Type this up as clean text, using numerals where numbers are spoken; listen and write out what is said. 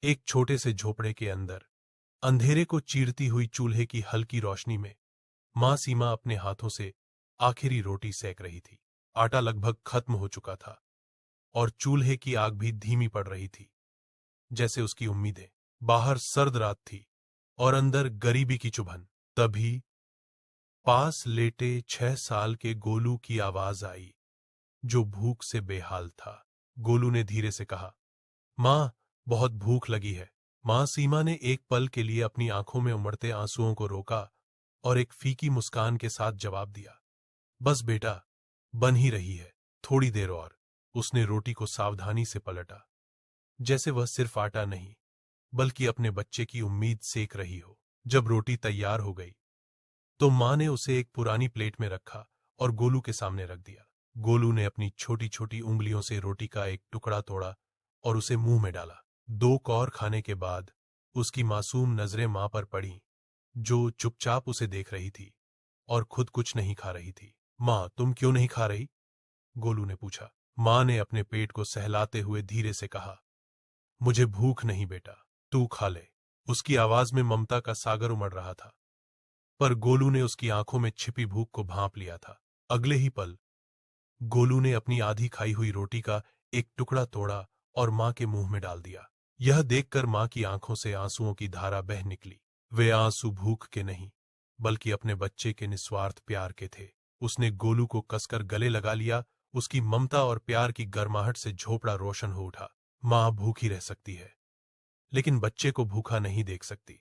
एक छोटे से झोपड़े के अंदर अंधेरे को चीरती हुई चूल्हे की हल्की रोशनी में मां सीमा अपने हाथों से आखिरी रोटी सेक रही थी। आटा लगभग खत्म हो चुका था और चूल्हे की आग भी धीमी पड़ रही थी, जैसे उसकी उम्मीदें। बाहर सर्द रात थी और अंदर गरीबी की चुभन। तभी पास लेटे 6 साल के गोलू की आवाज आई, जो भूख से बेहाल था। गोलू ने धीरे से कहा, मां, बहुत भूख लगी है। मां सीमा ने एक पल के लिए अपनी आंखों में उमड़ते आंसुओं को रोका और एक फीकी मुस्कान के साथ जवाब दिया, बस बेटा, बन ही रही है, थोड़ी देर और। उसने रोटी को सावधानी से पलटा, जैसे वह सिर्फ आटा नहीं बल्कि अपने बच्चे की उम्मीद सेक रही हो। जब रोटी तैयार हो गई तो मां ने उसे एक पुरानी प्लेट में रखा और गोलू के सामने रख दिया। गोलू ने अपनी छोटी छोटी उंगलियों से रोटी का एक टुकड़ा तोड़ा और उसे मुंह में डाला। 2 कौर खाने के बाद उसकी मासूम नजरें मां पर पड़ी, जो चुपचाप उसे देख रही थी और खुद कुछ नहीं खा रही थी। मां, तुम क्यों नहीं खा रही? गोलू ने पूछा। मां ने अपने पेट को सहलाते हुए धीरे से कहा, मुझे भूख नहीं बेटा, तू खा ले। उसकी आवाज में ममता का सागर उमड़ रहा था, पर गोलू ने उसकी आंखों में छिपी भूख को भांप लिया था। अगले ही पल गोलू ने अपनी आधी खाई हुई रोटी का एक टुकड़ा तोड़ा और मां के मुंह में डाल दिया। यह देखकर मां की आंखों से आंसुओं की धारा बह निकली। वे आंसू भूख के नहीं बल्कि अपने बच्चे के निस्वार्थ प्यार के थे। उसने गोलू को कसकर गले लगा लिया। उसकी ममता और प्यार की गर्माहट से झोपड़ा रोशन हो उठा। मां भूखी रह सकती है, लेकिन बच्चे को भूखा नहीं देख सकती।